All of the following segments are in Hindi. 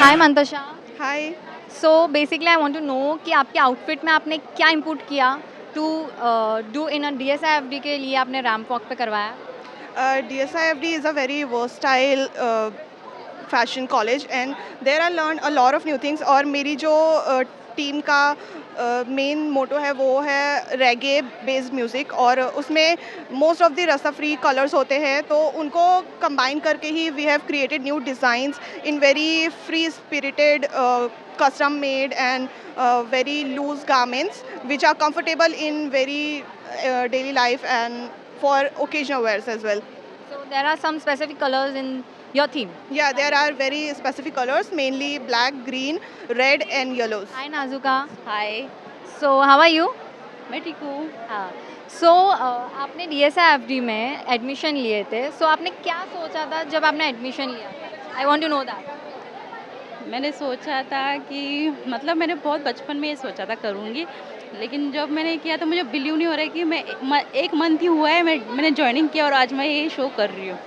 Hi Mantasha. Hi. So basically I want to know कि आपके आउटफिट में आपने क्या इंपुट किया टू डू इन अ डीएसआईएफडी के लिए आपने रैंप वॉक पे करवाया। DSIFD is a very versatile fashion college and there I learned a lot of new things और मेरी जो टीम का मेन मोटो है वो है रेगे बेस्ड म्यूज़िक और उसमें most of the Rastafari colours होते हैं तो उनको कंबाइन करके ही we have created new designs in very free spirited custom made and very loose garments which are comfortable in very daily life and for occasional wears as well. So there are some specific colours in your theme. Yeah, there are very specific colors, mainly black, green, red, and yellows. Hi Nazuka. Hi. So how are you. मैं ठीक हूँ। हाँ। सो आपने डीएसआईएफडी में एडमिशन लिए थे, सो आपने क्या सोचा था जब आपने एडमिशन लिया। I want to know that. मैंने सोचा था कि मतलब मैंने बहुत बचपन में ये सोचा था करूँगी, लेकिन जब मैंने किया तो मुझे बिलीव नहीं हो रहा है कि मैं एक मंथ ही हुआ है मैंने जॉइनिंग किया और आज मैं ये शो कर रही हूँ।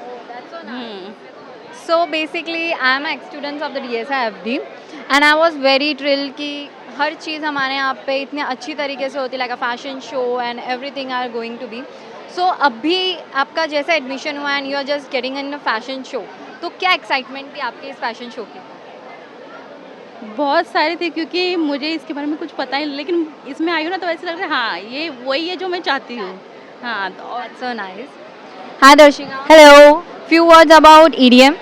So basically, I am an student of the DSIFD and I was very thrilled कि हर चीज़ हमारे यहाँ पे इतने अच्छी तरीके से होती है, like a fashion show and everything are going to be. So अभी आपका जैसा एडमिशन हुआ and you are just getting in a fashion show, तो क्या एक्साइटमेंट थी आपकी इस फैशन शो की। बहुत सारे थे क्योंकि मुझे इसके बारे में कुछ पता ही नहीं, लेकिन इसमें आई हूँ ना तो ऐसे लग रहा है हाँ ये वही है जो मैं चाहती हूँ। हाँ तो और That's so nice. Hi Darshika. Hello. Few words about EDM.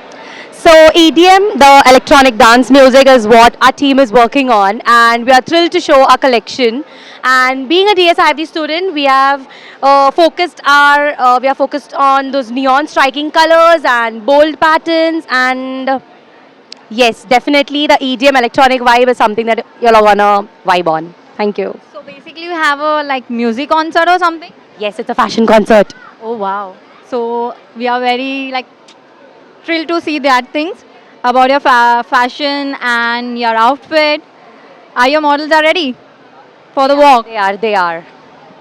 So EDM, the electronic dance music, is what our team is working on, and we are thrilled to show our collection. And being a DSIFD student, we are focused on those neon striking colors and bold patterns. And yes, definitely the EDM electronic vibe is something that you'll wanna vibe on. Thank you. So basically you have a like music concert or something? Yes, it's a fashion concert. Oh wow. So we are very like thrilled to see that things about your fashion and your outfit. Are your models are ready for the walk? They are.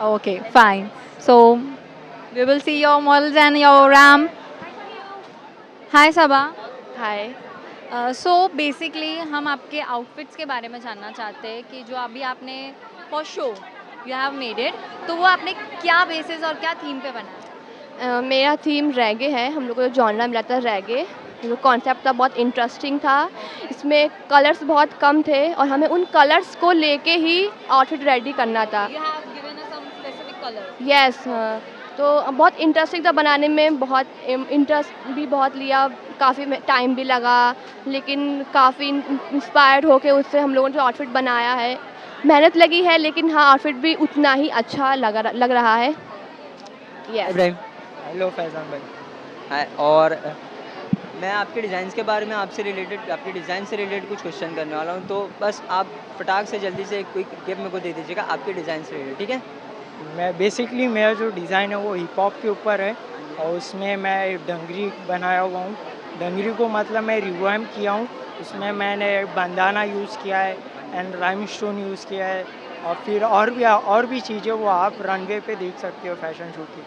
Okay, fine. So we will see your models and your ramp. Hi Sabha. Hi. So basically हम आपके आउटफिट्स के बारे में जानना चाहते हैं कि जो अभी आपने for show you have made it, तो वो आपने क्या बेसिस और क्या थीम पे बनाया। मेरा थीम रैगे है। हम लोग को जो जॉनरा मिला था रैगे, जो कॉन्सेप्ट था बहुत इंटरेस्टिंग था। इसमें कलर्स बहुत कम थे और हमें उन कलर्स को लेके ही आउटफिट रेडी करना था। You have given us some specific colour. Yes, तो बहुत इंटरेस्टिंग था बनाने में, बहुत इंटरेस्ट भी बहुत लिया, काफ़ी टाइम भी लगा, लेकिन काफ़ी इंस्पायर्ड होके उससे हम लोगों ने जो आउटफिट बनाया है, मेहनत लगी है, लेकिन हाँ आउटफिट भी उतना ही अच्छा लग रहा है। यस। इब्राहिम। हेलो फैज़ान भाई। हाय। और मैं आपके डिज़ाइंस के बारे में आपसे रिलेटेड आपके डिज़ाइन से रिलेटेड कुछ क्वेश्चन करने वाला हूँ, तो बस आप फटाक से जल्दी से कोई गिव मेरे को दे दीजिएगा आपके डिज़ाइन से रिलेटेड, ठीक है। मैं बेसिकली मेरा जो डिज़ाइन है वो हिप हॉप के ऊपर है और उसमें मैं डंगरी बनाया हुआ हूँ। डंगरी को मतलब मैं रिवाइम किया हूँ, उसमें मैंने बंदाना यूज़ किया है एंड राइम स्टोन यूज़ किया है और फिर और भी चीज़ें वो आप रनवे पे देख सकते हो फैशन शो की।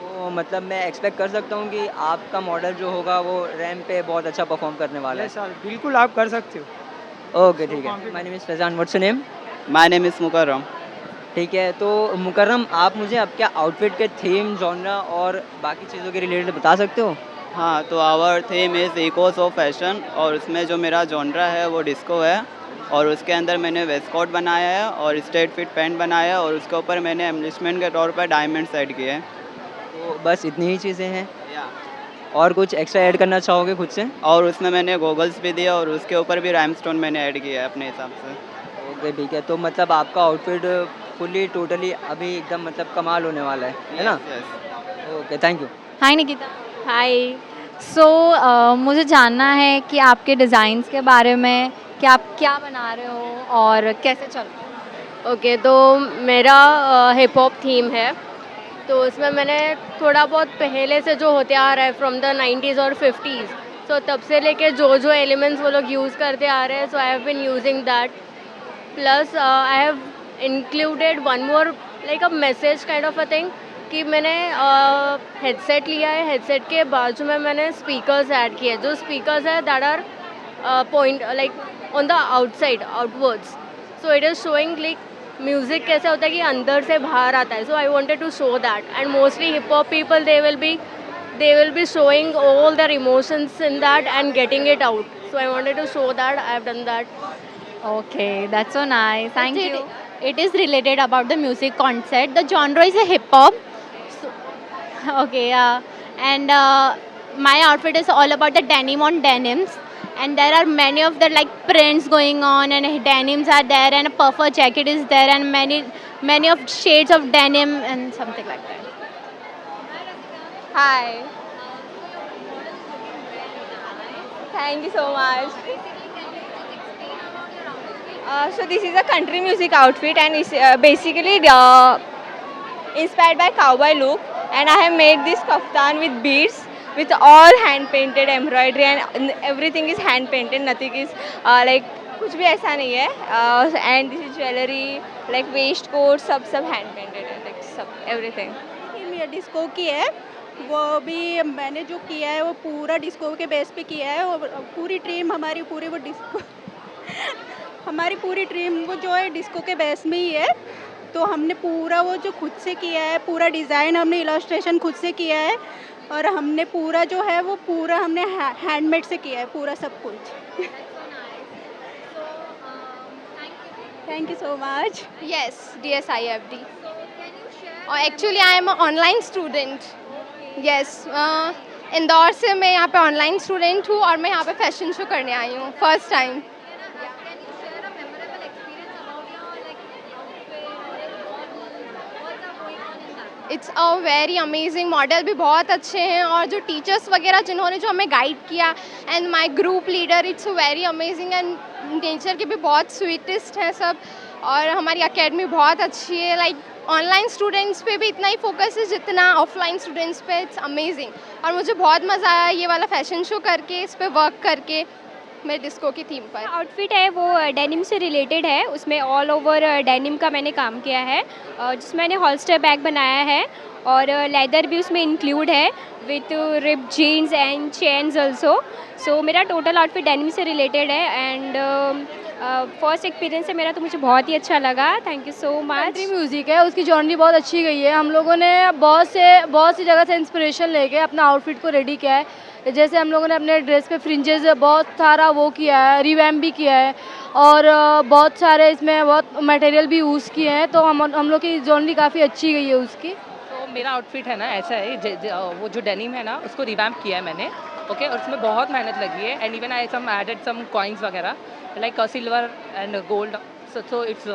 तो मतलब मैं एक्सपेक्ट कर सकता हूँ कि आपका मॉडल जो होगा वो रैम पे बहुत अच्छा परफॉर्म करने वाला है। सर बिल्कुल आप कर सकते हो। ओके ठीक है। My name is Faizan, what's your name. My name is Mukarram. ठीक है, तो मुकर्रम आप मुझे आपके आउटफिट के थीम, जॉनरा और बाकी चीज़ों के रिलेटेड बता सकते हो। हाँ, तो our theme is echoes of fashion और उसमें जो मेरा जॉनरा है वो डिस्को है और उसके अंदर मैंने वेस्ट कोट बनाया है और स्ट्रेट फिट पैंट बनाया है और उसके ऊपर मैंने एम्बलिशमेंट के तौर पर डायमंड्स ऐड किए हैं। तो बस इतनी ही चीज़ें हैं और कुछ एक्स्ट्रा ऐड करना चाहोगे खुद से। और उसमें मैंने गॉगल्स भी दिए और उसके ऊपर भी राइम स्टोन मैंने ऐड किया है अपने हिसाब से। ओके ठीक है, तो मतलब आपका आउटफिट फुली टोटली अभी एकदम मतलब कमाल होने वाला है ना। Okay thank you. Hi Nikita. Hi. So मुझे जानना है कि आपके डिज़ाइंस के बारे में कि आप क्या बना रहे हो और कैसे चल रहा है। ओके, तो मेरा हिप हॉप थीम है, तो उसमें मैंने थोड़ा बहुत पहले से जो होते आ रहा है फ्रॉम द 90s और 50s, तो तब से लेके जो एलिमेंट्स वो लोग यूज़ करते आ रहे हैं, so I have been using that. Plus I have included one more like a message kind of a thing कि मैंने हेडसेट लिया है, हेडसेट के बाजू में मैंने स्पीकर्स ऐड किए, जो स्पीकर्स है that are point like on the outside outwards. So it is showing like music कैसे होता है कि अंदर से बाहर आता है. So I wanted to show that, and mostly hip hop people they will be showing all their emotions in that and getting it out. So I wanted to show that. I have done that. Okay, that's so nice. Thank It- you. It is related about the music concept. The genre is a hip hop. Okay, and my outfit is all about the denim on denims. And there are many of the like prints going on, and denims are there, and a puffer jacket is there, and many of shades of denim and something like that. Hi. Thank you so much. So this is a country music outfit, and it's basically inspired by cowboy look, and I have made this kaftan with beads with all hand painted embroidery, and everything is hand painted, nothing is like कुछ भी ऐसा नहीं है, and this is jewelry like waistcoat सब hand painted है, like सब everything. ये डिस्को की है, वो भी मैंने जो किया है वो पूरा डिस्को के बेस पे किया है, और पूरी टीम हमारी पूरी वो डिस्को हमारी पूरी टीम वो जो है डिस्को के बेस में ही है. तो हमने पूरा वो जो खुद से किया है, पूरा डिज़ाइन हमने इलस्ट्रेशन खुद से किया है, और हमने पूरा जो है वो पूरा हमने हैंडमेड से किया है पूरा सब कुछ. Thank you so much. Yes, DSIFD. Actually, I am an online student. Yes, Indore से मैं यहाँ पे ऑनलाइन स्टूडेंट हूँ, और मैं यहाँ पे फैशन शो करने आई हूँ first time. It's a very amazing. Model भी बहुत अच्छे हैं, और जो टीचर्स वगैरह जिन्होंने जो हमें गाइड किया, and my group leader, it's very amazing. And nature के भी बहुत स्वीटेस्ट हैं सब, और हमारी एकेडमी बहुत अच्छी है. लाइक ऑनलाइन स्टूडेंट्स पे भी इतना ही फोकस है जितना ऑफलाइन स्टूडेंट्स पे. इट्स अमेजिंग, और मुझे बहुत मज़ा आया ये वाला फैशन शो करके, इस पे वर्क करके मेरे डिस्को की थीम पर. आउटफिट है वो डेनिम से रिलेटेड है, उसमें ऑल ओवर डेनिम का मैंने काम किया है, जिसमें मैंने हॉलस्टर बैग बनाया है, और लेदर भी उसमें इंक्लूड है with rip jeans and chains also. So मेरा टोटल आउटफिट डेनिम से रिलेटेड है, एंड फर्स्ट एक्सपीरियंस है मेरा, तो मुझे बहुत ही अच्छा लगा. Thank you so much. Country music है, उसकी जॉनरी बहुत अच्छी गई है. हम लोगों ने बहुत सी जगह से इंस्पिरेशन लेके अपना आउटफिट को रेडी किया है. जैसे हम लोगों ने अपने ड्रेस पे फ्रिंजेस बहुत सारा वो किया है, रिवैम्प भी किया है, और बहुत सारे इसमें बहुत मटेरियल भी यूज़ किए हैं. तो हम लोग की जॉनरी काफ़ी अच्छी गई है उसकी. तो मेरा आउटफिट है ना ऐसा है, वो जो डेनिम है ना उसको रिवैम्प किया है मैंने. ओके, और उसमें बहुत मेहनत लगी है, and even I some added some coins वगैरह like silver and gold. So it's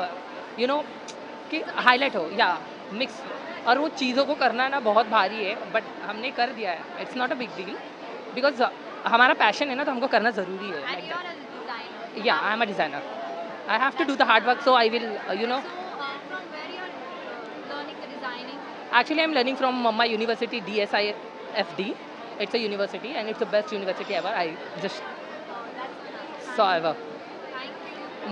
you know कि हाईलाइट हो या मिक्स. और वो चीज़ों को करना ना बहुत भारी है, बट हमने कर दिया है. It's not a big deal, because हमारा पैशन है ना, तो हमको करना ज़रूरी है. Yeah I am a designer. I have to do the hard work, so I will you know. Actually, I'm learning from my university, DSIFD. It's a university, and it's the best university ever. I just saw ever.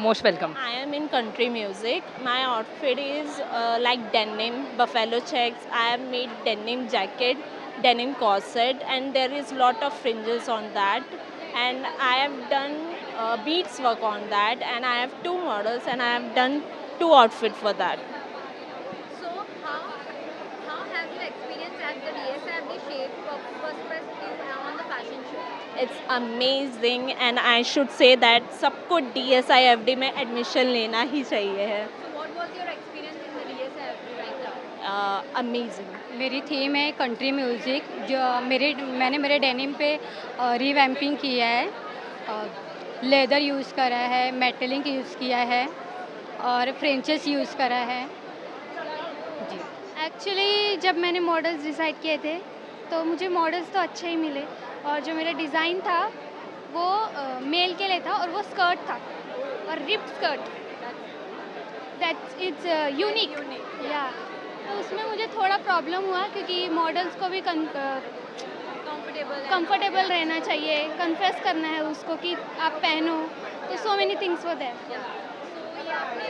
Most welcome. I am in country music. My outfit is like denim, buffalo checks. I have made denim jacket, denim corset, and there is lot of fringes on that. And I have done beads work on that, and I have 2 models, and I have done 2 outfits for that. So how have you experienced at the DSIFD shape perspective on the fashion show? It's amazing, and I should say that सबको DSIFD में admission लेना ही चाहिए है. So what was your experience in the DSIFD right now? Amazing. मेरी थीम है कंट्री म्यूज़िक, जो मैंने मेरे डेनिम पे रिवैम्पिंग किया है, लेदर यूज़ करा है, मेटलिंग यूज़ किया है, और फ्रेंचेस यूज़ करा है. जी, एक्चुअली जब मैंने मॉडल्स डिसाइड किए थे तो मुझे मॉडल्स तो अच्छे ही मिले, और जो मेरा डिज़ाइन था वो मेल के लिए था, और वो स्कर्ट था, और ripped skirt. That's it's unique. या तो उसमें मुझे थोड़ा प्रॉब्लम हुआ, क्योंकि मॉडल्स को भी कंफर्टेबल रहना चाहिए, कन्फेस करना है उसको कि आप पहनो. तो so many things were there. So ये आपने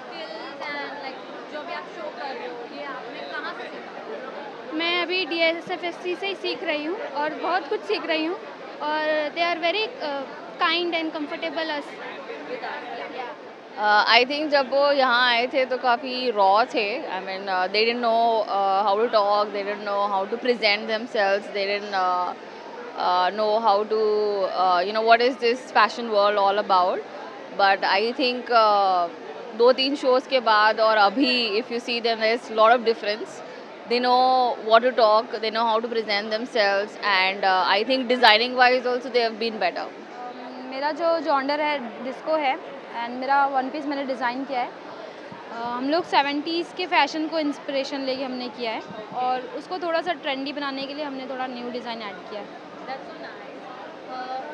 skills and like जो भी आप शो कर रहे हो, ये आपने कहाँ से सीखा? मैं अभी DSFSC से ही सीख रही हूँ, और बहुत कुछ सीख रही हूँ, और they are very kind and comfortable us. I think जब वो यहाँ आए थे तो काफ़ी रॉ थे. I mean they didn't know how to talk, they didn't know how to present themselves, they didn't know how to what is this fashion world all about. But I think 2-3 shows के बाद और अभी if you see them, there's a lot of difference. They know what to talk, they know how to present themselves, and I think designing wise also they have been better. मेरा जो जॉन्डर है डिस्को है एंड मेरा वन पीस मैंने डिज़ाइन किया है. हम लोग 70s के फैशन को इंस्पिरेशन लेके हमने किया है और उसको थोड़ा सा ट्रेंडी बनाने के लिए हमने थोड़ा न्यू डिज़ाइन ऐड किया है. That's so nice.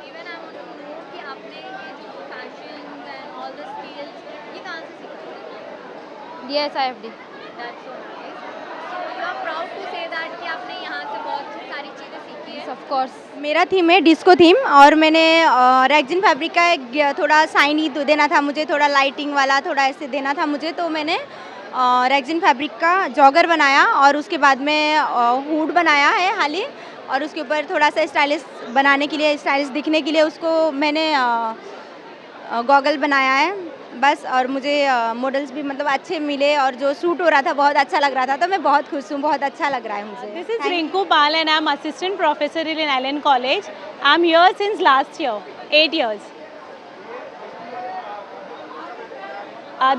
Even I want to know कि आपने ये जो fashions and all the skills ये कहाँ से सीखा? DSIFD. That's so nice. So you are proud to say that कि आपने यहाँ से बहुत सारी चीज़ें सीखी है. Of course. मेरा थीम है डिस्को थीम और मैंने रेक्जिन फैब्रिक का एक थोड़ा साइनी देना था मुझे, थोड़ा लाइटिंग वाला थोड़ा ऐसे देना था मुझे, तो मैंने रेक्जिन फैब्रिक का जॉगर बनाया और उसके बाद में हुड बनाया है हाल ही, और उसके ऊपर थोड़ा सा स्टाइलिश बनाने के लिए, स्टाइलिश दिखने के लिए उसको मैंने गॉगल बनाया है बस. और मुझे मॉडल्स भी मतलब अच्छे मिले और जो सूट हो रहा था बहुत अच्छा लग रहा था, तो मैं बहुत खुश हूँ, बहुत अच्छा लग रहा है मुझे. This is Rinku Pal and I am assistant professor in Allen College. I am here since last year, 8 years.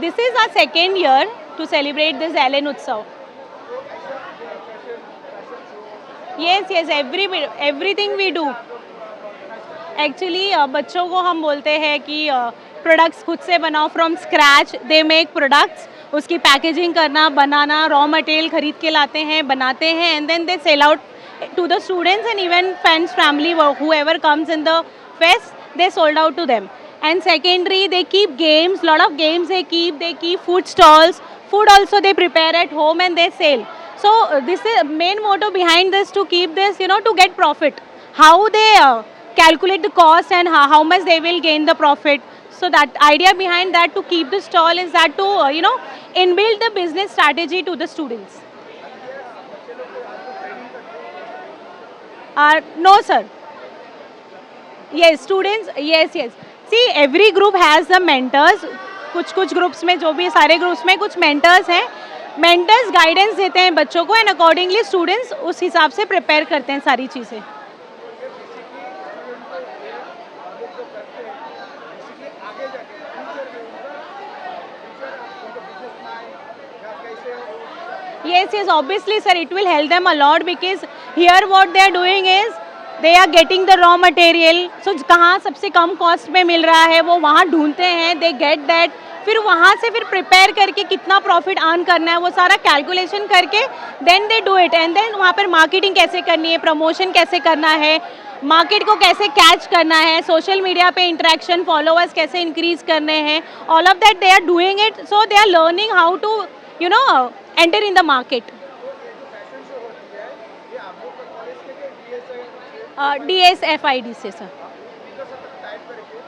This is our second year to celebrate this Allen Utsav. Yes, everything we do. Actually, बच्चों को हम बोलते हैं कि प्रोडक्ट्स खुद से बनाओ from scratch. They make products, उसकी पैकेजिंग करना, बनाना, रॉ मटेरियल खरीद के लाते हैं, बनाते हैं, and then they sell out to the students and even friends, family, whoever comes in the fest, they sold out to them. And secondary, they keep games, lot of games they keep food stalls, food also they prepare at home and they sell. So this is main motto behind this, to keep this, to get profit. How they calculate the cost and how much they will gain the profit. So that idea behind that, to keep the stall, is that to inbuild the business strategy to the students. No sir. Yes, students, yes. See, every group has the mentors. कुछ ग्रुप्स में, जो भी सारे ग्रुप्स में कुछ मेंटर्स हैं. मेंटर्स गाइडेंस देते हैं बच्चों को एंड अकॉर्डिंगली स्टूडेंट्स उस हिसाब से प्रिपेयर करते हैं सारी चीज़ें. Yes, obviously sir, it will help them a lot, because here what they are doing is they are getting the raw material. So कहाँ सबसे कम कॉस्ट में मिल रहा है वो वहाँ ढूंढते हैं, they get that. फिर वहाँ से फिर प्रिपेयर करके कितना प्रॉफिट अर्न करना है वो सारा कैलकुलेशन करके then they do it. And then वहाँ पर मार्केटिंग कैसे करनी है, प्रमोशन कैसे करना है, मार्केट को कैसे कैच करना है, सोशल मीडिया पे इंटरेक्शन, फॉलोअर्स कैसे इंक्रीज करने हैं, all of that they are doing it. So they are learning how to enter in the market. DSFID से sir.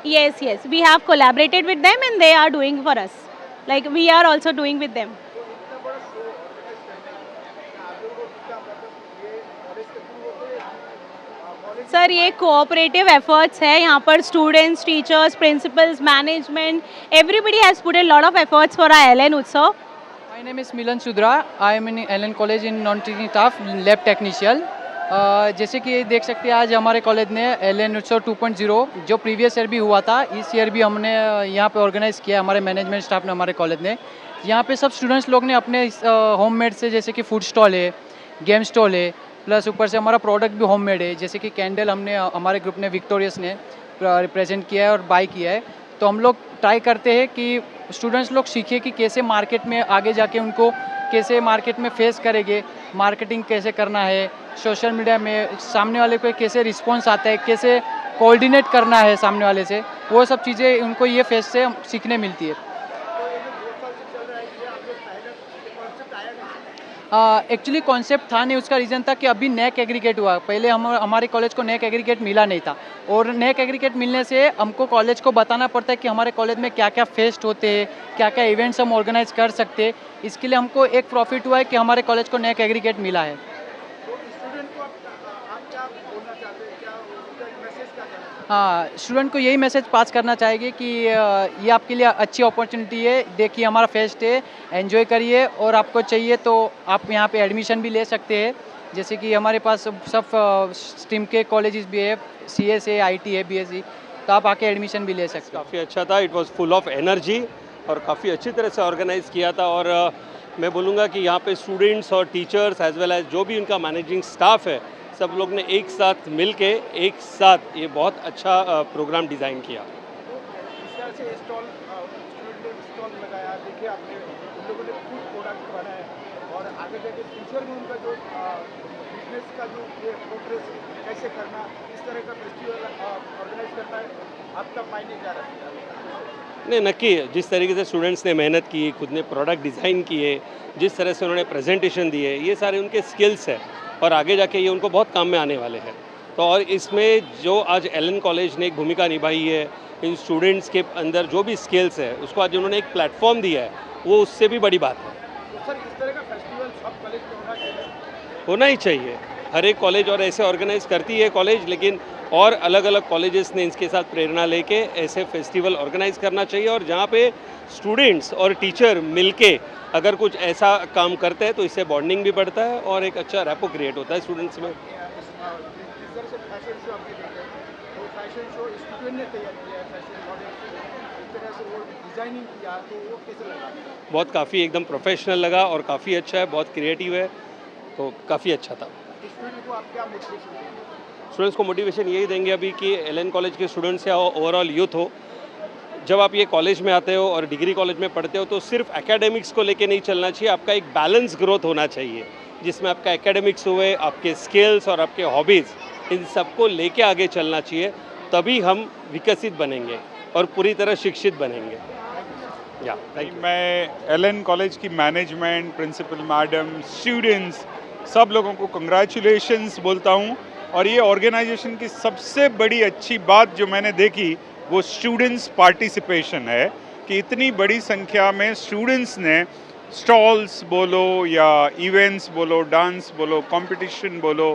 Yes, we have collaborated with them and they are doing for us. Like we are also doing with them. Sir ये कोऑपरेटिव एफर्ट्स है. यहाँ पर students, teachers, principles, management, everybody has put a lot of efforts for our Allen Utsav. My name is Milan Sudra. I am in Allen College in non-teaching staff, lab technician. जैसे कि देख सकते हैं आज हमारे कॉलेज ने एलन उत्सव 2.0 जो प्रीवियस ईयर भी हुआ था, इस ईयर भी हमने यहाँ पे ऑर्गेनाइज़ किया. हमारे मैनेजमेंट स्टाफ ने, हमारे कॉलेज ने, यहाँ पे सब स्टूडेंट्स लोग ने अपने होममेड से, जैसे कि फूड स्टॉल है, गेम स्टॉल है, प्लस ऊपर से हमारा प्रोडक्ट भी होममेड है. जैसे कि कैंडल हमने, हमारे ग्रुप ने, विक्टोरियस ने रिप्रेजेंट किया है और बाय किया है. तो हम लोग ट्राई करते हैं कि स्टूडेंट्स लोग सीखे कि कैसे मार्केट में आगे जाके उनको कैसे मार्केट में फेस करेंगे, मार्केटिंग कैसे करना है, सोशल मीडिया में सामने वाले को कैसे रिस्पॉन्स आता है, कैसे कोऑर्डिनेट करना है सामने वाले से, वो सब चीज़ें उनको ये फेस से सीखने मिलती है. एक्चुअली कॉन्सेप्ट था नहीं, उसका रीज़न था कि अभी नेक एग्रीगेट हुआ. पहले हमारे कॉलेज को नेक एग्रीगेट मिला नहीं था, और नेक एग्रीगेट मिलने से हमको कॉलेज को बताना पड़ता है कि हमारे कॉलेज में क्या क्या फेस्ट होते हैं, क्या क्या इवेंट्स हम ऑर्गेनाइज कर सकते हैं. इसके लिए हमको एक प्रॉफिट हुआ है कि हमारे कॉलेज को नेक एग्रीगेट मिला है. हाँ, स्टूडेंट को यही मैसेज पास करना चाहेंगे कि ये आपके लिए अच्छी अपॉर्चुनिटी है। देखिए हमारा फेस्ट है, एंजॉय करिए और आपको चाहिए तो आप यहाँ पे एडमिशन भी ले सकते हैं। जैसे कि हमारे पास सब स्ट्रीम के कॉलेजेस भी है, CS है, IT है, BSc, तो आप आके एडमिशन भी ले सकते हैं। काफ़ी अच्छा था, it was full of energy और काफ़ी अच्छी तरह से ऑर्गेनाइज़ किया था। और मैं बोलूँगा कि यहाँ पे स्टूडेंट्स और टीचर्स एज वेल एज जो भी उनका मैनेजिंग स्टाफ है, सब लोग ने एक साथ मिल के एक साथ ये बहुत अच्छा प्रोग्राम डिज़ाइन किया। इस तरह से स्टॉल स्टूडेंट ने स्टॉल लगाया, देखिए आपने उन लोगों ने फूड प्रोडक्ट बनाए और आगे जाके फ्यूचर में उनका जो बिजनेस का जो ये प्रोग्रेस कैसे करना, इस तरह का फेस्टिवल ऑर्गेनाइज करना है, आपका मायने क्या रखता है? नहीं, नक्की जिस तरीके से स्टूडेंट्स ने मेहनत की, खुद ने प्रोडक्ट डिज़ाइन किए, जिस तरह से उन्होंने प्रेजेंटेशन दिए, ये सारे उनके स्किल्स हैं और आगे जाके ये उनको बहुत काम में आने वाले हैं। तो और इसमें जो आज एलन कॉलेज ने एक भूमिका निभाई है, इन स्टूडेंट्स के अंदर जो भी स्किल्स है उसको आज उन्होंने एक प्लेटफॉर्म दिया है, वो उससे भी बड़ी बात है। तो सर इस तरह का फेस्टिवल सब कॉलेज में होना चाहिए? होना ही चाहिए। हर एक कॉलेज और ऐसे ऑर्गेनाइज करती है कॉलेज, लेकिन और अलग अलग कॉलेजेस ने इसके साथ प्रेरणा लेके ऐसे फेस्टिवल ऑर्गेनाइज करना चाहिए। और जहाँ पे स्टूडेंट्स और टीचर मिलके अगर कुछ ऐसा काम करते हैं तो इससे बॉन्डिंग भी बढ़ता है और एक अच्छा रैपो क्रिएट होता है स्टूडेंट्स में। जिस तरह से फैशन शो आपने देखा है, वो फैशन शो स्टूडेंट ने तैयार किया है, फैशन मॉडल इस तरह से वो डिजाइनिंग किया, तो वो कैसे लगा? बहुत काफ़ी एकदम प्रोफेशनल लगा और काफ़ी अच्छा है, बहुत क्रिएटिव है, तो काफ़ी अच्छा था। स्टूडेंट को आप क्या मोटिवेशन देंगे? स्टूडेंट्स को मोटिवेशन यही देंगे अभी कि एलन कॉलेज के स्टूडेंट्स या ओवरऑल यूथ हो, जब आप ये कॉलेज में आते हो और डिग्री कॉलेज में पढ़ते हो तो सिर्फ एकेडमिक्स को लेके नहीं चलना चाहिए, आपका एक बैलेंस ग्रोथ होना चाहिए जिसमें आपका एकेडमिक्स हुए, आपके स्किल्स और आपके हॉबीज़, इन सबको लेके आगे चलना चाहिए, तभी हम विकसित बनेंगे और पूरी तरह शिक्षित बनेंगे। या थैंक यू। मैं एलन कॉलेज की मैनेजमेंट, प्रिंसिपल मैडम, स्टूडेंट्स सब लोगों को कंग्रेचुलेशंस बोलता हूँ। और ये ऑर्गेनाइजेशन की सबसे बड़ी अच्छी बात जो मैंने देखी वो स्टूडेंट्स पार्टिसिपेशन है कि इतनी बड़ी संख्या में स्टूडेंट्स ने स्टॉल्स बोलो या इवेंट्स बोलो, डांस बोलो, कंपटीशन बोलो,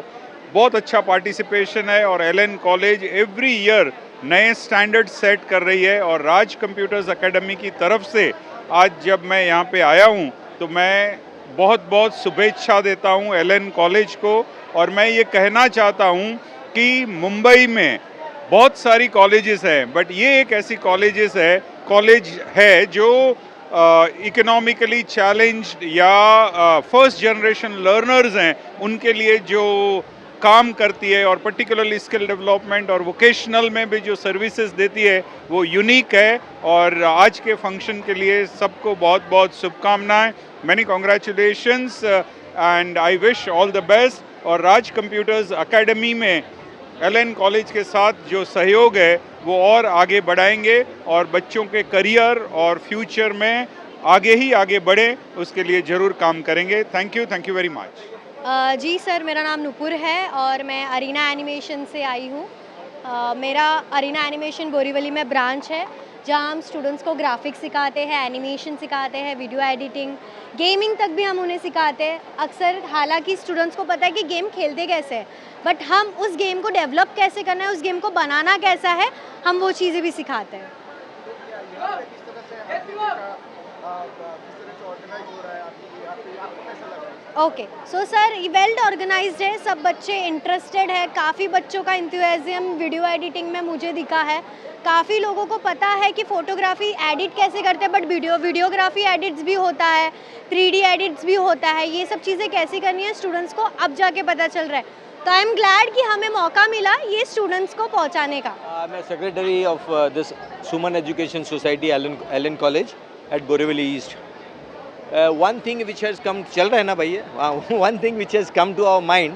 बहुत अच्छा पार्टिसिपेशन है। और एलन कॉलेज एवरी ईयर नए स्टैंडर्ड सेट कर रही है। और राज कंप्यूटर्स एकेडमी की तरफ से आज जब मैं यहाँ पे आया हूँ तो मैं बहुत बहुत शुभेच्छा देता हूँ एलन कॉलेज को। और मैं ये कहना चाहता हूँ कि मुंबई में बहुत सारी कॉलेजेस हैं, बट ये एक ऐसी कॉलेज है जो इकोनॉमिकली चैलेंज्ड या फर्स्ट जनरेशन लर्नर्स हैं उनके लिए जो काम करती है और पर्टिकुलरली स्किल डेवलपमेंट और वोकेशनल में भी जो सर्विसेज देती है वो यूनिक है। और आज के फंक्शन के लिए सबको बहुत बहुत शुभकामनाएं। Many congratulations and I wish all the best. और राज कंप्यूटर्स एकेडमी में एलन कॉलेज के साथ जो सहयोग है वो और आगे बढ़ाएंगे और बच्चों के करियर और फ्यूचर में आगे बढ़े उसके लिए ज़रूर काम करेंगे। Thank you very much. जी सर, मेरा नाम नुपुर है और मैं अरीना एनिमेशन से आई हूँ। मेरा अरीना एनिमेशन बोरीवली में ब्रांच है जहाँ हम स्टूडेंट्स को ग्राफिक्स सिखाते हैं, एनिमेशन सिखाते हैं, वीडियो एडिटिंग, गेमिंग तक भी हम उन्हें सिखाते हैं। अक्सर हालांकि स्टूडेंट्स को पता है कि गेम खेलते कैसे हैं, बट हम उस गेम को डेवलप कैसे करना है, उस गेम को बनाना कैसा है, हम वो चीज़ें भी सिखाते हैं। Okay, so sir well organised है, सब बच्चे इंटरेस्टेड है, काफ़ी बच्चों का इंथुसियाज्म वीडियो एडिटिंग में मुझे दिखा है। काफ़ी लोगों को पता है कि फ़ोटोग्राफी एडिट कैसे करते हैं, बट वीडियोग्राफी एडिट्स भी होता है, 3D एडिट्स भी होता है, ये सब चीज़ें कैसी करनी है स्टूडेंट्स को अब जाके पता चल रहा है। तो आई एम ग्लैड कि हमें मौका मिला ये स्टूडेंट्स को पहुंचाने का। मैं secretary of this Suman education society Allen college at Borivali east. One thing which has come, चल रहा है ना भैया, one thing which has come to our mind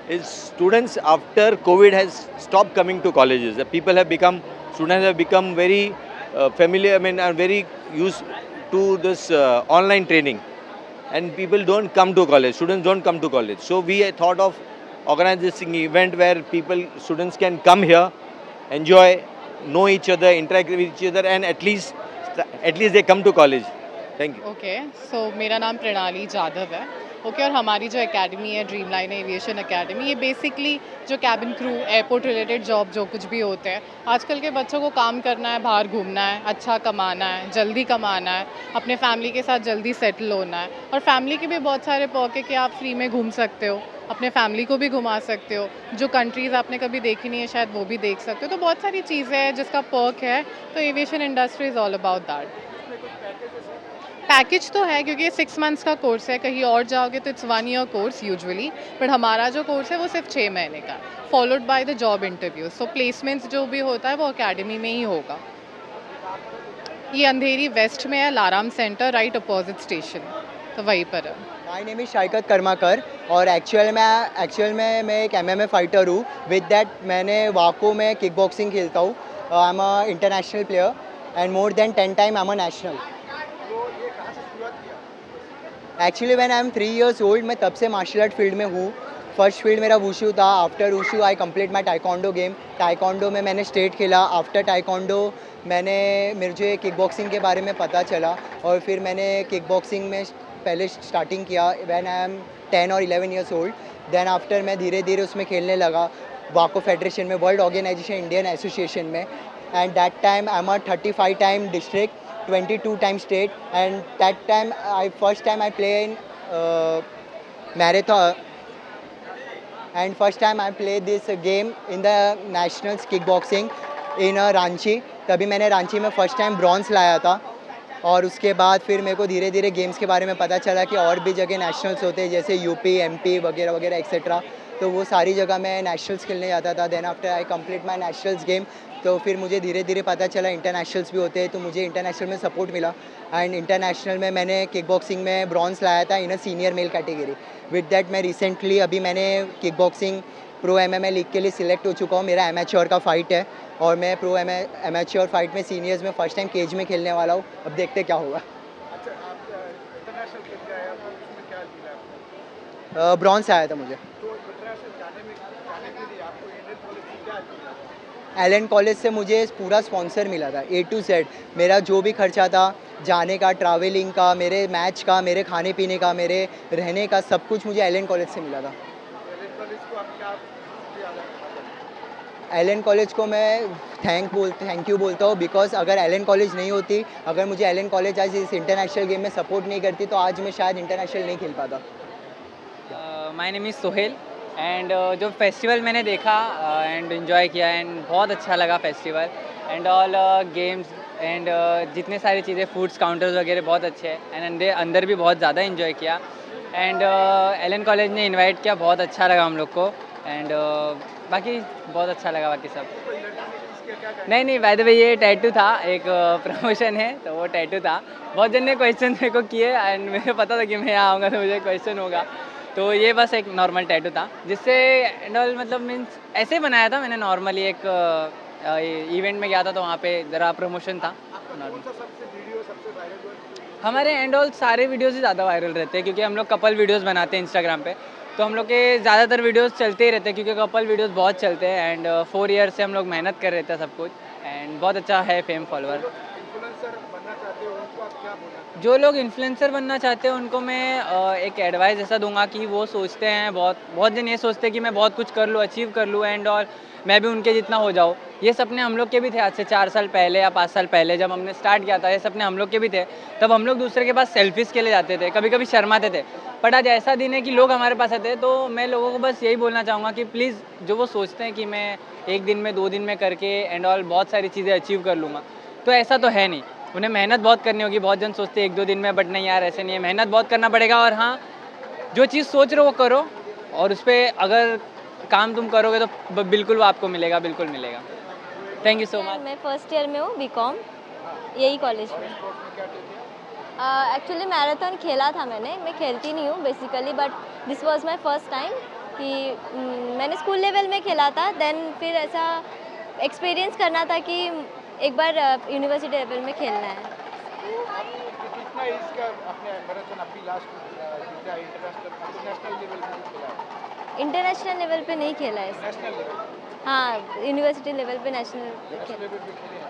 is students after COVID has stopped coming to colleges. The people have become, students have become very familiar, I mean, are very used to this online training, and people don't come to college, students don't come to college. So we thought of organizing an event where students can come here, enjoy, know each other, interact with each other, and at least they come to college. Thank you. Okay, so मेरा नाम प्रणाली जाधव है ओके। और हमारी जो एकेडमी है ड्रीम लाइन एविएशन एकेडमी, ये बेसिकली जो cabin crew, airport related job जो कुछ भी होते हैं, आजकल के बच्चों को काम करना है, बाहर घूमना है, अच्छा कमाना है, जल्दी कमाना है, अपने फैमिली के साथ जल्दी सेटल होना है। और फैमिली के भी बहुत सारे पर्क है कि आप फ्री में घूम सकते हो, अपने फैमिली को भी घुमा सकते हो, जो कंट्रीज़ आपने कभी देखी नहीं है शायद वो भी देख सकते हो। तो बहुत सारी चीज़ें हैं जिसका पर्क है, तो aviation industry is all about that. Package तो है क्योंकि ये 6 मंथ्स का कोर्स है, कहीं और जाओगे तो it's 1 year course usually, but हमारा जो कोर्स है वो सिर्फ 6 महीने का, followed by the job interview. So placements जो भी होता है वो अकेडमी में ही होगा। ये अंधेरी वेस्ट में है, लाराम सेंटर, राइट अपोजिट स्टेशन, तो वहीं पर है। माय नेम इज़ शाइकत कर्माकर और एक्चुअल में मैं एक MMA फाइटर हूँ। विद दैट मैंने वाको में किक बॉक्सिंग खेलता हूँ। आई am a international player and more than 10 time I am a national. Actually when I am 3 years old, मैं तब से मार्शल आर्ट फील्ड में हूँ। फर्स्ट फील्ड मेरा वुशु था। आफ्टर वुशु आई कंप्लीट माई टाइकोंडो गेम। टाइकोंडो में मैंने स्टेट खेला। आफ्टर टाइकोंडो मुझे किक बॉक्सिंग के बारे में पता चला और फिर मैंने किक बॉक्सिंग में पहले स्टार्टिंग किया व्हेन आई एम 10 और 11 years old। देन आफ्टर मैं धीरे धीरे उसमें खेलने लगा वाको फेडरेशन में, वर्ल्ड ऑर्गेनाइजेशन इंडियन एसोसिएशन में। And that time I am a 35 time district, 22 times state, and that time first time I play in marathon, and first time I play this game in the nationals kickboxing in Ranchi। तभी मैंने रांची में फर्स्ट टाइम ब्रॉन्ज लाया था और उसके बाद फिर मेरे को धीरे धीरे गेम्स के बारे में पता चला कि और भी जगह नेशनल्स होते हैं जैसे यूपी, MP वगैरह वगैरह एक्सेट्रा। तो वो सारी जगह मैं नेशनल्स खेलने जाता था। Then after I complete my nationals game, तो फिर मुझे धीरे धीरे पता चला इंटरनेशनल्स भी होते हैं, तो मुझे इंटरनेशनल में सपोर्ट मिला। एंड इंटरनेशनल में मैंने किक बॉक्सिंग में ब्रॉन्ज लाया था in a senior male category. With that मैं रिसेंटली अभी मैंने kick boxing pro MMA league के लिए सिलेक्ट हो चुका हूँ। मेरा एमेच्योर का फाइट है और मैं प्रो एमेच्योर फाइट में सीनियर्स में फर्स्ट टाइम केज में खेलने वाला हूँ। अब देखते क्या होगा। ब्रॉन्ज आया था मुझे। एलन कॉलेज से मुझे पूरा स्पॉन्सर मिला था A to Z। मेरा जो भी खर्चा था, जाने का, ट्रैवलिंग का, मेरे मैच का, मेरे खाने पीने का, मेरे रहने का, सब कुछ मुझे एलन कॉलेज से मिला था। एलन कॉलेज को मैं थैंक यू बोलता हूँ, बिकॉज अगर एलन कॉलेज नहीं होती, अगर मुझे एलन कॉलेज आज इस इंटरनेशनल गेम में सपोर्ट नहीं करती, तो आज मैं शायद इंटरनेशनल नहीं खेल पाता। My name is Sohail and जो फेस्टिवल मैंने देखा एंड एंजॉय किया एंड बहुत अच्छा लगा festival and all games and जितने सारी चीज़ें, फूड्स काउंटर्स वगैरह बहुत अच्छे हैं एंड अंदर भी बहुत ज़्यादा एंजॉय किया एंड एलन कॉलेज ने इनवाइट किया, बहुत अच्छा लगा हम लोग को एंड बाकी बहुत अच्छा लगा बाकी सब। नहीं बाय द वे ये टैटू था, एक प्रमोशन है तो वो टैटू था। बहुत जन ने क्वेश्चन मेरे को किए एंड मुझे पता था कि मैं यहाँ आऊँगा तो मुझे क्वेश्चन होगा, तो ये बस एक नॉर्मल टैटू था जिससे एंड ऑल मतलब मीन्स ऐसे ही बनाया था मैंने। नॉर्मली एक इवेंट में गया था तो वहाँ पे ज़रा प्रमोशन था। हमारे एंड ऑल सारे वीडियोस ही ज़्यादा वायरल रहते हैं क्योंकि हम लोग कपल वीडियोस बनाते हैं इंस्टाग्राम पे, तो हम लोग के ज़्यादातर वीडियोस चलते ही रहते हैं क्योंकि कपल वीडियोस बहुत चलते हैं एंड 4 years से हम लोग मेहनत कर रहे थे सब कुछ एंड बहुत अच्छा है फेम फॉलोअर। जो लोग इन्फ्लुएंसर बनना चाहते हैं उनको मैं एक एडवाइस ऐसा दूंगा कि वो सोचते हैं, बहुत जन ये सोचते हैं कि मैं बहुत कुछ कर लूँ, अचीव कर लूँ एंड और मैं भी उनके जितना हो जाऊँ। ये सपने हम लोग के भी थे आज से 4 साल पहले या 5 साल पहले जब हमने स्टार्ट किया था, ये सपने हम लोग के भी थे। तब हम लोग दूसरे के पास सेल्फीज़ के लिए जाते थे, कभी कभी शर्माते थे, बट आज ऐसा दिन है कि लोग हमारे पास आते हैं। तो मैं लोगों को बस यही बोलना चाहूँगा कि प्लीज़ जो वो सोचते हैं कि मैं 1 दिन में 2 दिन में करके एंड ऑल बहुत सारी चीज़ें अचीव कर लूँगा, तो ऐसा तो है नहीं। उन्हें मेहनत बहुत करनी होगी। बहुत जन सोचते हैं 1-2 दिन में, बट नहीं यार ऐसे नहीं है, मेहनत बहुत करना पड़ेगा। और हाँ, जो चीज़ सोच रहे हो वो करो और उस पर अगर काम तुम करोगे तो बिल्कुल वो आपको मिलेगा, बिल्कुल मिलेगा। Thank you so much. मैं फर्स्ट ईयर में हूँ BCom, यही कॉलेज में। एक्चुअली मैराथन खेला था मैं खेलती नहीं हूँ basically, but this was my first time कि मैंने स्कूल लेवल में खेला था। देन फिर ऐसा एक्सपीरियंस करना था कि एक बार यूनिवर्सिटी लेवल में खेलना है। इंटरनेशनल लेवल पे नहीं खेला है। हाँ, यूनिवर्सिटी लेवल पे नेशनल खेला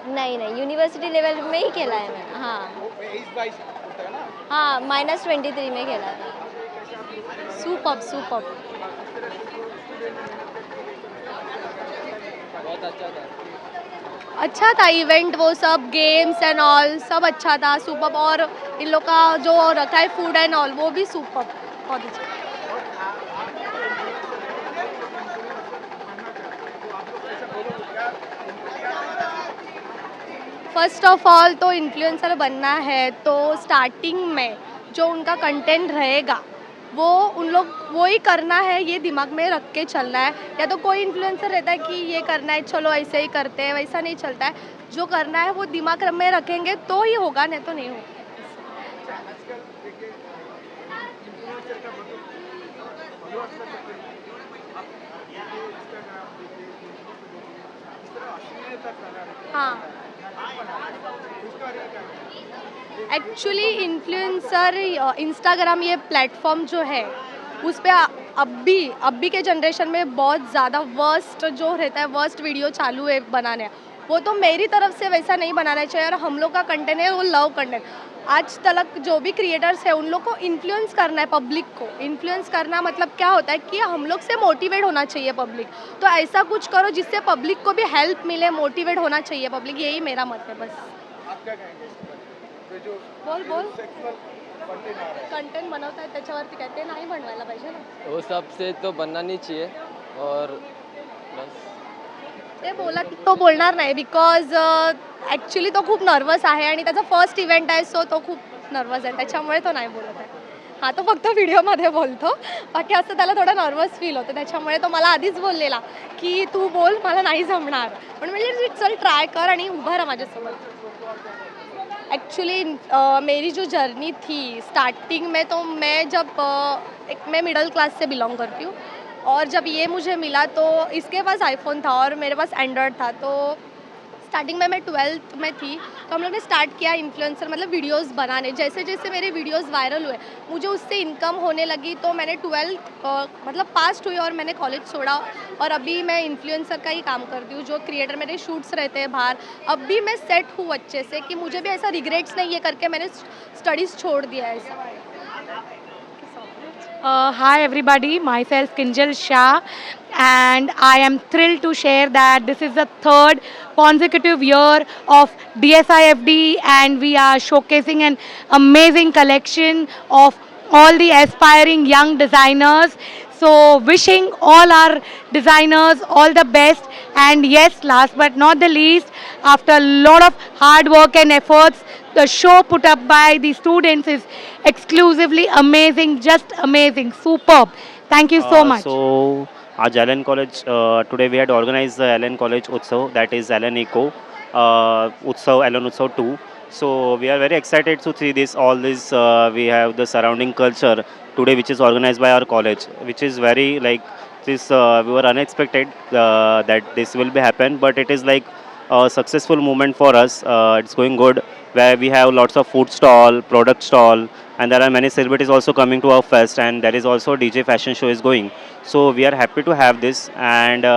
नहीं, यूनिवर्सिटी लेवल में ही खेला है मैंने। हाँ, -23 में खेला था। Superb superb. बहुत अच्छा था। अच्छा था इवेंट, वो सब गेम्स एंड ऑल सब अच्छा था, सुपर्ब। और इन लोग का जो रखा है फूड एंड ऑल वो भी सुपर्ब, बहुत अच्छा। फर्स्ट ऑफ ऑल तो इन्फ्लुएंसर बनना है तो स्टार्टिंग में जो उनका कंटेंट रहेगा वो उन लोग वो ही करना है, ये दिमाग में रख के चलना है। या तो कोई इन्फ्लुएंसर रहता है कि ये करना है चलो ऐसे ही करते हैं, वैसा नहीं चलता है। जो करना है वो दिमाग में रखेंगे तो ही होगा, नहीं तो नहीं होगा। हाँ, एक्चुअली इन्फ्लुएंसर इंस्टाग्राम ये प्लेटफॉर्म जो है उस पर अभी के जनरेशन में बहुत ज़्यादा वर्स्ट जो रहता है, वर्स्ट वीडियो चालू है बनाने। वो तो मेरी तरफ से वैसा नहीं बनाना चाहिए, और हम लोग का कंटेंट है वो लव कंटेंट। आज तक जो भी क्रिएटर्स है उन लोग को इन्फ्लुएंस करना है, पब्लिक को इन्फ्लुएंस करना मतलब क्या होता है कि हम लोग से मोटिवेट होना चाहिए पब्लिक। तो ऐसा कुछ करो जिससे पब्लिक को भी हेल्प मिले, मोटिवेट होना चाहिए पब्लिक, यही मेरा मत है बस। आप क्या कहेंगे इस पर? जो बोल सेक्सुअल कंटेंट आ रहा है, कंटेंट बनवता है त्याच्यावरती कहते नाही बनवायला पाहिजे ना, वो सब से तो बनना नहीं चाहिए। और बस ते बोला तो बोलणार नाही, बिकॉज ॲक्च्युली तो खूप नर्वस आहे आणि त्याचा फर्स्ट इव्हेंट आहे, सो तो खूप नर्वस आहे, त्याच्यामुळे तो नाही बोलत आहे। हा तो फक्त व्हिडिओमध्ये बोलतो, बाकी असं त्याला थोडा नर्वस फील होतं, त्याच्यामुळे तो मला आधीच बोललेला की तू बोल, मला नाही जमणार, पण म्हणजे चल ट्राय कर आणि उभा राहा माझ्यासोबत। एक्चुअली मेरी जो जर्नी थी स्टार्टिंग में, तो मैं मिडिल क्लास से बिलोंग करती हूँ, और जब ये मुझे मिला तो इसके पास आईफोन था और मेरे पास एंड्रॉयड था। तो स्टार्टिंग में मैं 12th में थी, तो हम लोग ने स्टार्ट किया इन्फ्लुएंसर मतलब वीडियोस बनाने। जैसे जैसे मेरे वीडियोस वायरल हुए मुझे उससे इनकम होने लगी, तो मैंने 12th मतलब पास हुई और मैंने कॉलेज छोड़ा, और अभी मैं इन्फ्लुएंसर का ही काम करती हूँ। जो क्रिएटर मेरे शूट्स रहते हैं बाहर, अब भी मैं सेट हूँ अच्छे से कि मुझे भी ऐसा रिग्रेट्स नहीं है करके मैंने स्टडीज़ छोड़ दिया है ऐसा। Hi everybody, myself Kinjal Shah, and I am thrilled to share that this is the third consecutive year of DSIFD, and we are showcasing an amazing collection of all the aspiring young designers. So wishing all our designers all the best, and yes, last but not the least, after a lot of hard work and efforts, the show put up by the students is exclusively amazing, just amazing, superb. Thank you so much. So, आज LN College, today we had organized the LN College Utsav, that is LN Eco Utsav, LN Utsav 2. So we are very excited to see this, all this, we have the surrounding culture today which is organized by our college, which is very like this, we were unexpected that this will be happen, but it is like a successful moment for us. It's going good, where we have lots of food stall, product stall, and there are many celebrities also coming to our fest, and there is also DJ fashion show is going. So we are happy to have this, and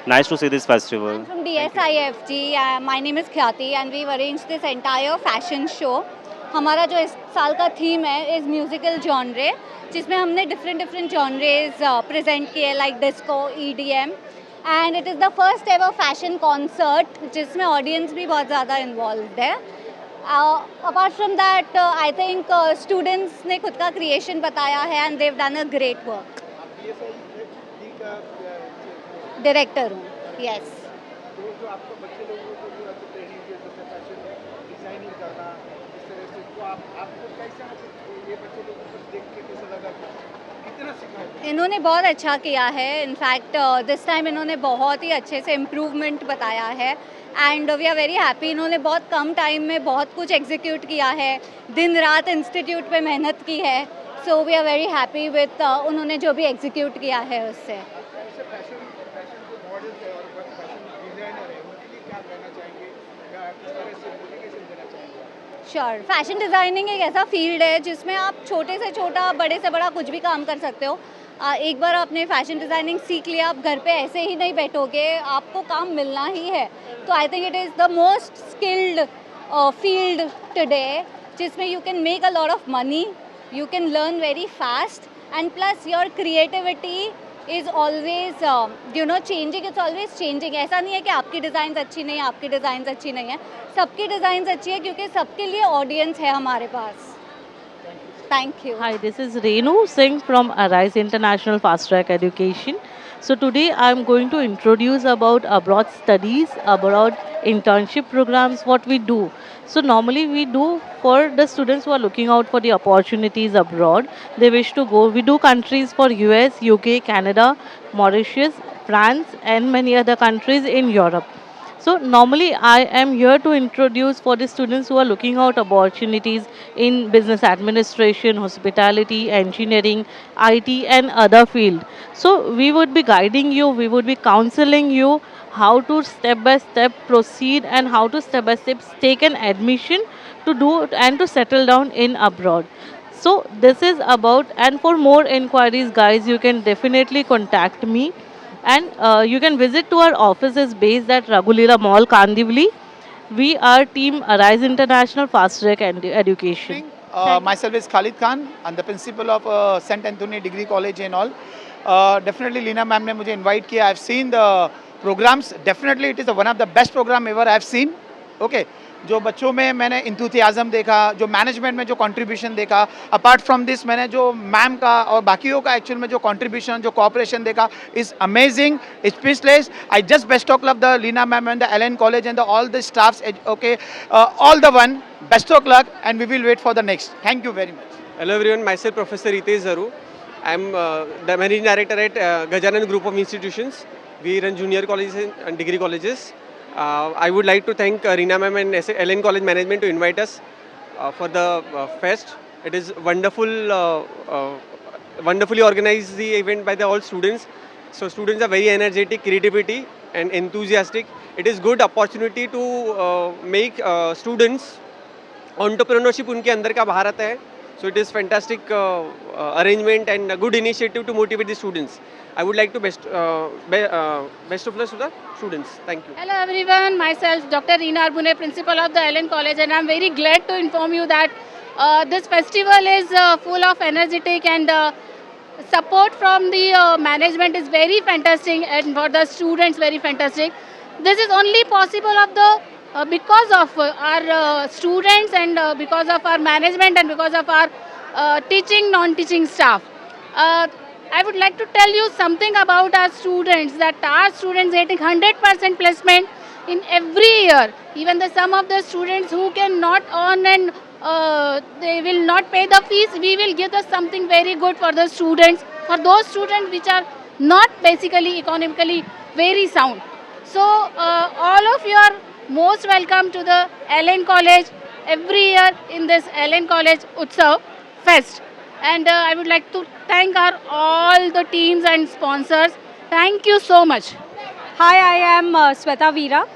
nice to see this festival. From DSIFG, my name is Khyati, and we've arranged this entire fashion show. हमारा जो इस साल का थीम है इज़ म्यूज़िकल जॉनरे, जिसमें हमने डिफरेंट जॉनरेज प्रेजेंट किए, like disco, EDM, and it is the first ever fashion concert जिसमें ऑडियंस भी बहुत ज़्यादा इन्वॉल्व है। Apart from that I think students ने खुद का क्रिएशन बताया है, and they've done a great work. Director हूँ, यस। इन्होंने बहुत अच्छा किया है, इनफैक्ट दिस टाइम इन्होंने बहुत ही अच्छे से इम्प्रूवमेंट बताया है, and we are very happy. इन्होंने बहुत कम टाइम में बहुत कुछ एग्जीक्यूट किया है, दिन रात इंस्टीट्यूट पे मेहनत की है, so we are very happy with उन्होंने जो भी एग्जीक्यूट किया है उससे। श्योर, फैशन डिज़ाइनिंग एक ऐसा फील्ड है जिसमें आप छोटे से छोटा, बड़े से बड़ा कुछ भी काम कर सकते हो। एक बार आपने फैशन डिज़ाइनिंग सीख लिया, आप घर पे ऐसे ही नहीं बैठोगे, आपको काम मिलना ही है। तो I think it is the most skilled field today, जिसमें you can make a lot of money, you can learn very fast, and plus your creativity is always changing. It's always changing. ऐसा नहीं है कि आपकी डिज़ाइंस अच्छी नहीं है, आपकी डिज़ाइंस अच्छी नहीं है, सबकी डिज़ाइंस अच्छी है क्योंकि सबके लिए ऑडियंस है हमारे पास. Thank you. Hi, this is Renu Singh from Arise International Fast Track Education. So today I am going to introduce about abroad studies, abroad internship programs, what we do. So normally we do for the students who are looking out for the opportunities abroad. They wish to go. We do countries for US, UK, Canada, Mauritius, France and many other countries in Europe. So normally I am here to introduce for the students who are looking out opportunities in business administration, hospitality, engineering, IT and other field. So we would be guiding you, we would be counseling you how to step by step proceed and how to step by step take an admission to do and to settle down in abroad. So this is about, and for more inquiries guys you can definitely contact me. And you can visit to our offices based at Raghulila Mall, Kandivali. We are team Arise International Fast Track Education. Myself is Khalid Khan. I'm the principal of St. Anthony Degree College and all. Definitely Lina ma'am ने मुझे invite किया. I've seen the programs. Definitely it is one of the best program ever I've seen. Okay. जो बच्चों में मैंने इंथुसियाज़म देखा, जो मैनेजमेंट में जो कंट्रीब्यूशन देखा, अपार्ट फ्रॉम दिस मैंने जो मैम का और बाकियों का एक्चुअल में जो कंट्रीब्यूशन जो कोऑपरेशन देखा is amazing, speechless. I just best of luck the Leena ma'am and the Allen college and all the staffs. Okay, all the one, best of luck and we will wait for the next. Thank you very much. Hello everyone, myself Professor Ritesh Zaru. I am the Managing Director at Gajanan Group of Institutions. We run junior colleges and degree colleges. I would like to thank Reena ma'am and LN College management to invite us for the fest. It is wonderful, wonderfully organized the event by the all students. So students are very energetic, creativity and enthusiastic. It is good opportunity to make students entrepreneurship उनके अंदर का बाहर आता है. So it is fantastic arrangement and a good initiative to motivate the students. I would like to best of luck to the students. Thank you. Hello everyone, myself Dr. Reena Arbune, Principal of the Ellen College, and I am very glad to inform you that this festival is full of energetic and support from the management is very fantastic, and for the students very fantastic. This is only possible of the because of our students and because of our management and because of our teaching, non-teaching staff. I would like to tell you something about our students, that our students getting 100% placement in every year. Even some of the students who cannot earn and they will not pay the fees, we will give us something very good for the students, for those students which are not basically economically very sound. So all of you are most welcome to the Ellen College every year in this Ellen College Utsav Fest. And I would like to thank all the teams and sponsors. Thank you so much. Hi, I am Sweta Veera,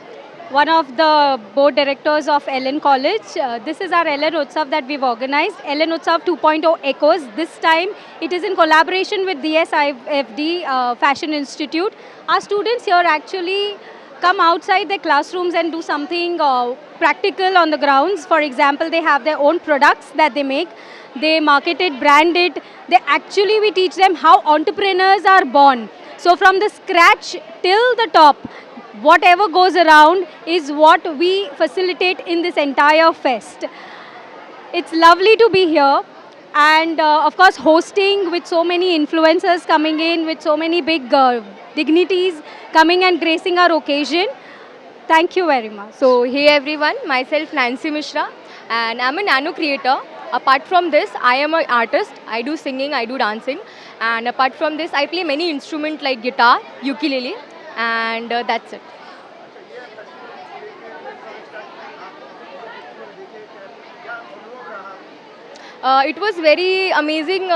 one of the board directors of Ellen College. This is our Ellen Utsav that we've organized, Ellen Utsav 2.0 Echoes. This time it is in collaboration with DSIFD Fashion Institute. Our students here actually come outside their classrooms and do something practical on the grounds. For example, they have their own products that they make. They market it, brand it. We teach them how entrepreneurs are born. So from the scratch till the top, whatever goes around is what we facilitate in this entire fest. It's lovely to be here. And of course, hosting with so many influencers coming in, with so many big dignities coming and gracing our occasion. Thank you very much. So, hey everyone, myself Nancy Mishra, and I'm a nano creator. Apart from this, I am an artist. I do singing, I do dancing, and apart from this, I play many instruments like guitar, ukulele, and that's it. It was very amazing.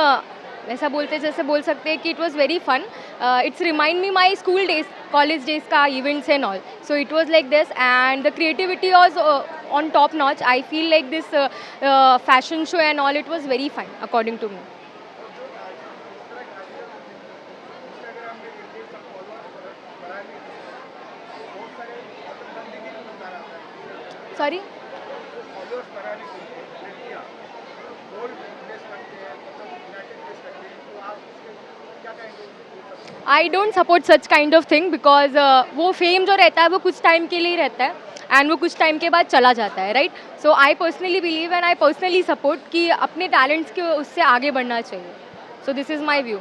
ऐसा बोलते जैसे बोल सकते हैं कि it was very fun. It's remind me my school days, college days का events and all. So it was like this, and the creativity was on top notch. I feel like this fashion show and all, it was very fun according to me. Sorry? I don't support such kind of thing because वो फेम जो रहता है वो कुछ टाइम के लिए ही रहता है एंड वो कुछ टाइम के बाद चला जाता है, right? So I personally believe and I personally support कि अपने टैलेंट्स के उससे आगे बढ़ना चाहिए. So this is my view.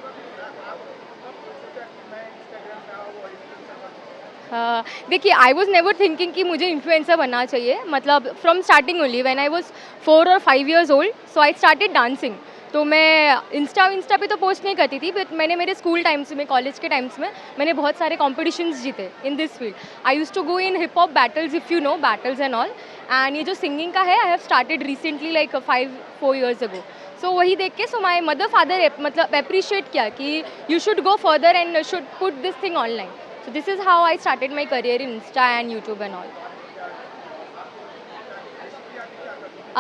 देखिए, आई वॉज नेवर थिंकिंग कि मुझे इन्फ्लुएंसर बनना चाहिए. मतलब from starting only when I was 4 और 5 years old, so I started dancing. तो मैं इंस्टा पे तो पोस्ट नहीं करती थी, बट मैंने मेरे स्कूल टाइम्स में, कॉलेज के टाइम्स में मैंने बहुत सारे कॉम्पिटिशन्स जीते in this field. I use to go in hip hop battles, if you know battles and all. And ये जो सिंगिंग का है, I have started recently like 4 years ago. So वही देख के सो माई मदर फादर मतलब अप्रिशिएट किया कि you should go further and should put this thing online. So this is how I started my career in Insta and YouTube and all.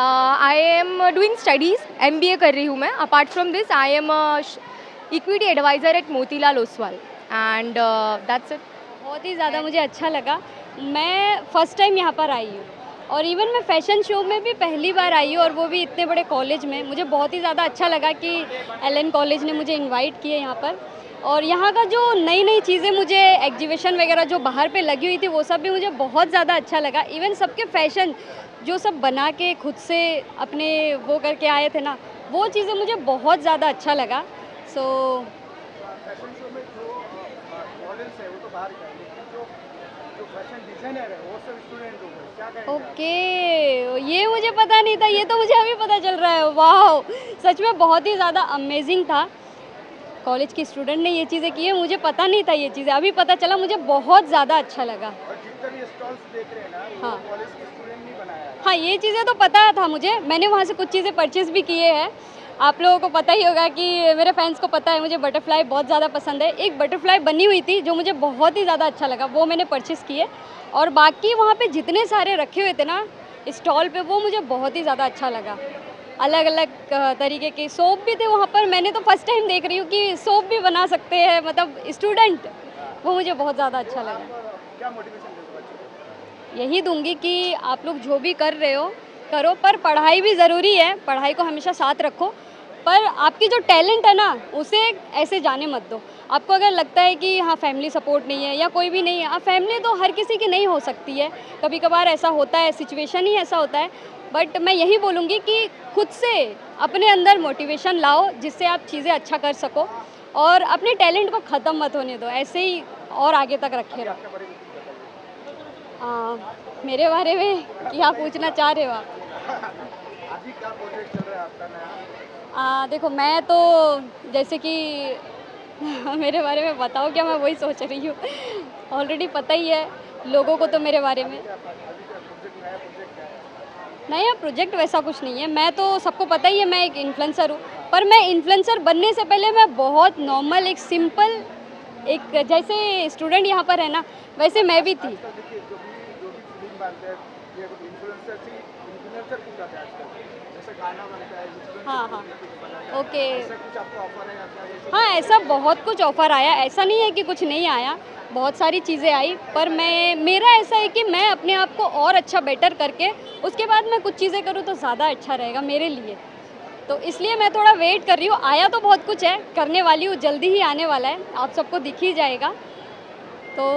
I am doing studies, MBA कर रही हूँ मैं. Apart from this, I am a equity advisor at Motilal Oswal and that's it. बहुत ही ज़्यादा मुझे अच्छा लगा. मैं फ़र्स्ट टाइम यहाँ पर आई हूँ और इवन मैं फ़ैशन शो में भी पहली बार आई हूँ और वो भी इतने बड़े कॉलेज में. मुझे बहुत ही ज़्यादा अच्छा लगा कि एलन कॉलेज ने मुझे इनवाइट किए यहाँ पर. और यहाँ का जो नई नई चीज़ें, मुझे एग्जीबिशन वगैरह जो बाहर पे लगी हुई थी वो सब भी मुझे बहुत ज़्यादा अच्छा लगा. इवन सबके फैशन जो सब बना के खुद से अपने वो करके आए थे ना, वो चीज़ें मुझे बहुत ज़्यादा अच्छा लगा. सो फैशन शो में जो मॉडल्स है वो तो बाहर गए, लेकिन जो फैशन डिजाइनर है वो सब स्टूडेंट हो गए. क्या कहेंगे? ओके, ये मुझे पता नहीं था, ये तो मुझे अभी पता चल रहा है. वाह, सच में बहुत ही ज़्यादा अमेजिंग था. कॉलेज के स्टूडेंट ने ये चीज़ें की है, मुझे पता नहीं था ये चीज़ें, अभी पता चला. मुझे बहुत ज़्यादा अच्छा लगा. और जितने भी स्टॉल्स देख रहे हैं ना, वो हाँ. कॉलेज के स्टूडेंट नहीं बनाया है. हाँ, ये चीज़ें तो पता था मुझे. मैंने वहाँ से कुछ चीज़ें परचेज़ भी किए हैं. आप लोगों को पता ही होगा कि मेरे फैंस को पता है मुझे बटरफ्लाई बहुत ज़्यादा पसंद है. एक बटरफ्लाई बनी हुई थी जो मुझे बहुत ही ज़्यादा अच्छा लगा, वो मैंने परचेज़ किए. और बाकी वहाँ पे जितने सारे रखे हुए थे ना स्टॉल पे, वो मुझे बहुत ही ज़्यादा अच्छा लगा. अलग अलग तरीके के सोप भी थे वहाँ पर. मैंने तो फर्स्ट टाइम देख रही हूँ कि सोप भी बना सकते हैं मतलब स्टूडेंट. वो मुझे बहुत ज़्यादा अच्छा लगा. क्या मोटिवेशन दोगे बच्चों को? यही दूंगी कि आप लोग जो भी कर रहे हो करो, पर पढ़ाई भी ज़रूरी है. पढ़ाई को हमेशा साथ रखो, पर आपकी जो टैलेंट है ना उसे ऐसे जाने मत दो. आपको अगर लगता है कि हाँ फैमिली सपोर्ट नहीं है या कोई भी नहीं है, फैमिली तो हर किसी की नहीं हो सकती है, कभी कभार ऐसा होता है, सिचुएशन ही ऐसा होता है. बट मैं यही बोलूँगी कि खुद से अपने अंदर मोटिवेशन लाओ जिससे आप चीज़ें अच्छा कर सको और अपने टैलेंट को ख़त्म मत होने दो, ऐसे ही और आगे तक रखे रहो. मेरे बारे में क्या पूछना चाह रहे हो आप? अभी क्या प्रोजेक्ट चल रहा है आपका नया? देखो, मैं तो जैसे कि मेरे बारे में बताओ क्या, मैं वही सोच रही हूँ. ऑलरेडी पता ही है लोगों को तो मेरे बारे में. नया प्रोजेक्ट वैसा कुछ नहीं है. मैं तो सबको पता ही है मैं एक इन्फ्लुएंसर हूँ, पर मैं इन्फ्लुएंसर बनने से पहले मैं बहुत नॉर्मल, एक सिंपल, एक जैसे स्टूडेंट यहाँ पर है ना वैसे मैं भी थी. हाँ हाँ, ओके. हाँ, ऐसा बहुत कुछ ऑफ़र आया. ऐसा नहीं है कि कुछ नहीं आया, बहुत सारी चीज़ें आई. पर मेरा ऐसा है कि मैं अपने आप को और अच्छा बेटर करके उसके बाद मैं कुछ चीज़ें करूँ तो ज़्यादा अच्छा रहेगा मेरे लिए. तो इसलिए मैं थोड़ा वेट कर रही हूँ. आया तो बहुत कुछ है, करने वाली हूँ, जल्दी ही आने वाला है, आप सबको दिख ही जाएगा. तो